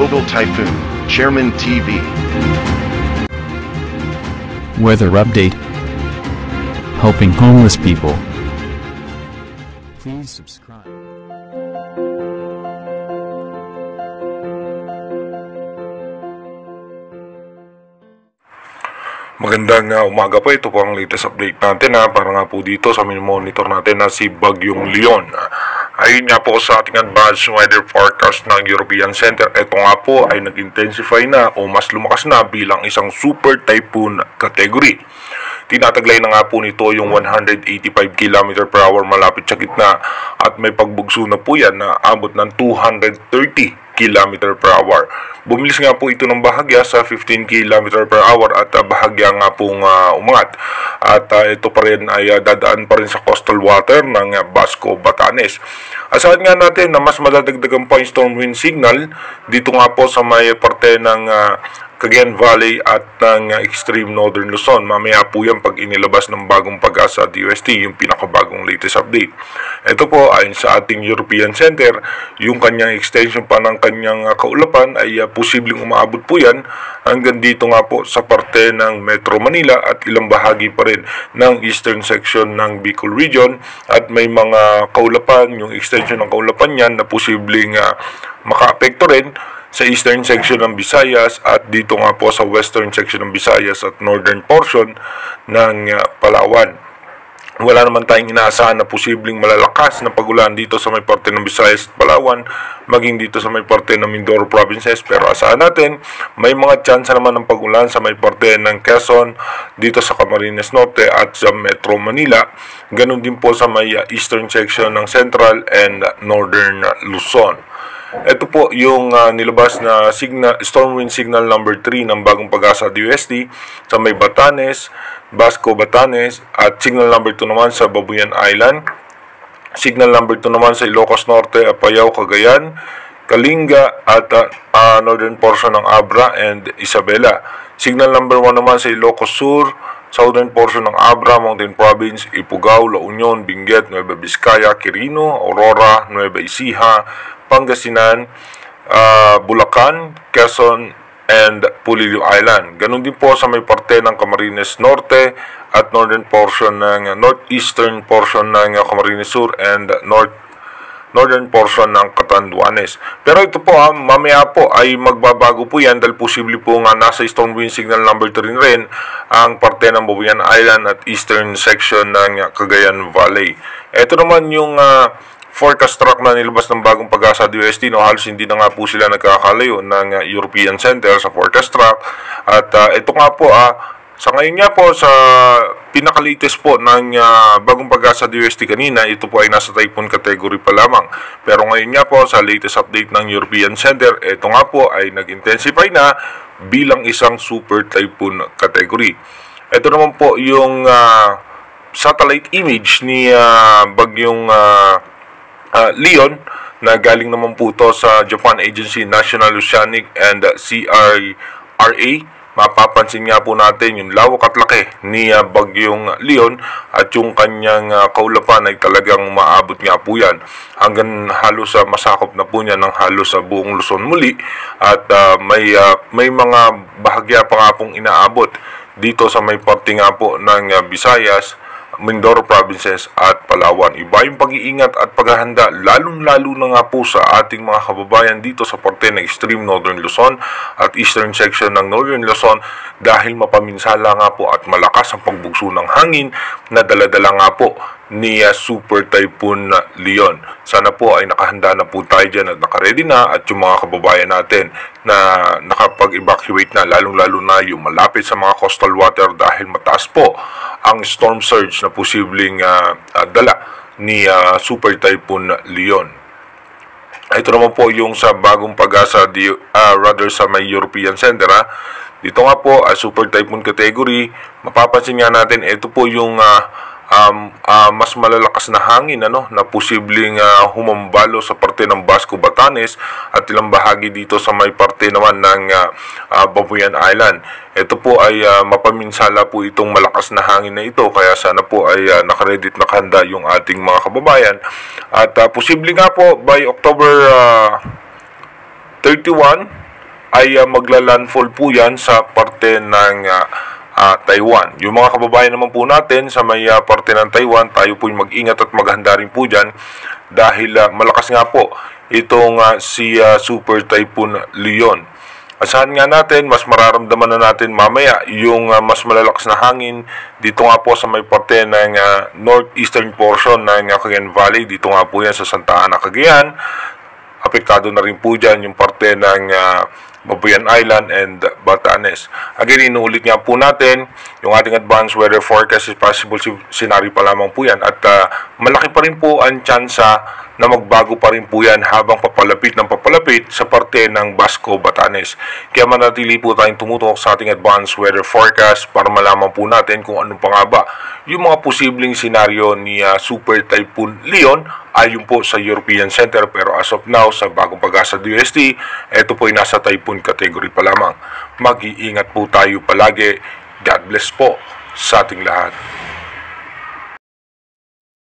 Global Typhoon, Chairman TV. Weather update. Helping homeless people. Please subscribe. Magandang umaga po. Ito po ang latest update natin para nga po dito sa monitor natin na si Bagyong Leon. Ayun nga po sa ating advanced weather forecast ng European Center, ito nga po ay nag-intensify na o mas lumakas na bilang isang super typhoon category. Tinataglay na nga po nito yung 185 km per hour malapit sa gitna at may pagbugso na po yan na abot ng 230 km per hour. Bumilis nga po ito ng bahagya sa 15 km per hour at bahagya nga pong umangat. At ito pa rin ay dadaan pa rin sa coastal water ng Basco, Batanes. Asahan nga natin na mas madadagdagan pa yung storm wind signal dito nga po sa may parte ng Cagayan Valley at ng extreme northern Luzon. Mamaya po yan pag inilabas ng bagong Pag-asa DOST, yung pinakabagong latest update. Ito po ayon sa ating European Center, yung kanyang extension pa ng kanyang kaulapan ay posibleng umaabot po yan hanggang dito nga po sa parte ng Metro Manila at ilang bahagi pa rin ng eastern section ng Bicol region at may mga kaulapan, yung extension ng kaulapan yan na posibleng makaapekto rin sa eastern section ng Visayas at dito nga po sa western section ng Visayas at northern portion ng Palawan. Wala naman tayong inaasahan na posibleng malalakas na pagulan dito sa may parte ng Visayas at Palawan, maging dito sa may parte ng Mindoro provinces, pero asahan natin may mga chance naman ng pagulan sa may parte ng Quezon, dito sa Camarines Norte at sa Metro Manila, ganun din po sa may eastern section ng Central and Northern Luzon. Ito po yung nilabas na storm wind signal number 3 ng bagong Pag-asa DOST sa may Batanes, Basco, Batanes at signal number 2 naman sa Babuyan Island, signal number 2 naman sa Ilocos Norte, Apayao, Cagayan, Kalinga at northern portion ng Abra and Isabela, signal number 1 naman sa Ilocos Sur, southern portion ng Abra, Mountain Province, Ifugao, La Union, Benguet, Nueva Vizcaya, Quirino, Aurora, Nueva Ecija, Pangasinan, Bulacan, Quezon, and Pulilio Island. Ganun din po sa may parte ng Camarines Norte at northern portion ng northeastern portion ng Camarines Sur and northern portion ng Catanduanes. Pero ito po mamaya po ay magbabago po yan dahil posible po nga nasa storm wind signal number 3 rin ang parte ng Babuyan Island at eastern section ng Cagayan Valley. Ito naman yung forecast track na nilabas ng bagong Pag-asa DOST, halos hindi na nga po sila nagkakalayo ng European Center sa forecast track. At ito nga po, sa ngayon nga po, sa pinaka-latest po ng bagong Pag-asa DOST kanina, ito po ay nasa typhoon category pa lamang. Pero ngayon nga po, sa latest update ng European Center, ito nga po ay nag-intensify na bilang isang super typhoon category. Ito naman po yung satellite image ni Bagyong Leon na galing naman po ito sa Japan Agency National Oceanic and CRRA. Mapapansin nga po natin yung lawak at laki ni Bagyong Leon at yung kanyang kaulapan ay talagang maabot nga po yan hanggang halos masakop na po niya ng halos sa buong Luzon muli at may mga bahagya pa nga pong inaabot dito sa may parte nga po ng Visayas, Mindoro provinces at Palawan. Iba yung pag-iingat at paghahanda lalong-lalo na nga po sa ating mga kababayan dito sa parte ng extreme northern Luzon at eastern section ng northern Luzon dahil mapaminsala nga po at malakas ang pagbugso ng hangin na daladala nga po ni Super Typhoon Leon. Sana po ay nakahanda na po tayo dyan at nakaredy na at yung mga kababayan natin na nakapag-evacuate na lalong-lalo na yung malapit sa mga coastal water dahil mataas po ang storm surge na posibleng dala ni Super Typhoon Leon. Ito naman po yung sa bagong Pag-asa sa may European Center. Dito nga po Super Typhoon category, mapapansin nga natin ito po yung mas malalakas na hangin na posibleng humambalo sa parte ng Basco, Batanes at ilang bahagi dito sa may parte naman ng Babuyan Island. Ito po ay mapaminsala po itong malakas na hangin na ito, kaya sana po ay nakaready at nakahanda yung ating mga kababayan. At posible nga po by October 31 ay magla-landfall po yan sa parte ng Taiwan. Yung mga kababayan naman po natin sa may parte ng Taiwan, tayo po yung mag-ingat at maghanda rin po dyan dahil malakas nga po itong si Super Typhoon Leon. Asahan nga natin, mas mararamdaman na natin mamaya yung mas malalakas na hangin dito nga po sa may parte ng northeastern portion ng Cagayan Valley. Dito nga po yan sa Santa Ana, Cagayan. Apektado na rin po dyan yung parte ng Babuyan Island and Batanes. Again, inuulit nga po natin, yung ating advanced weather forecast is possible scenario pa lamang po yan. At malaki pa rin po ang tsansa na magbago pa rin po yan habang papalapit sa parte ng Basco, Batanes. Kaya manatili po tayong tumutok sa ating advanced weather forecast para malaman po natin kung ano pa nga ba yung mga posibleng senaryo ni Super Typhoon Leon ayon po sa European Center. Pero as of now, sa bagong pag-asa DUST, ito po ay nasa typhoon category pa lamang. Mag-iingat po tayo palagi. God bless po sa ating lahat.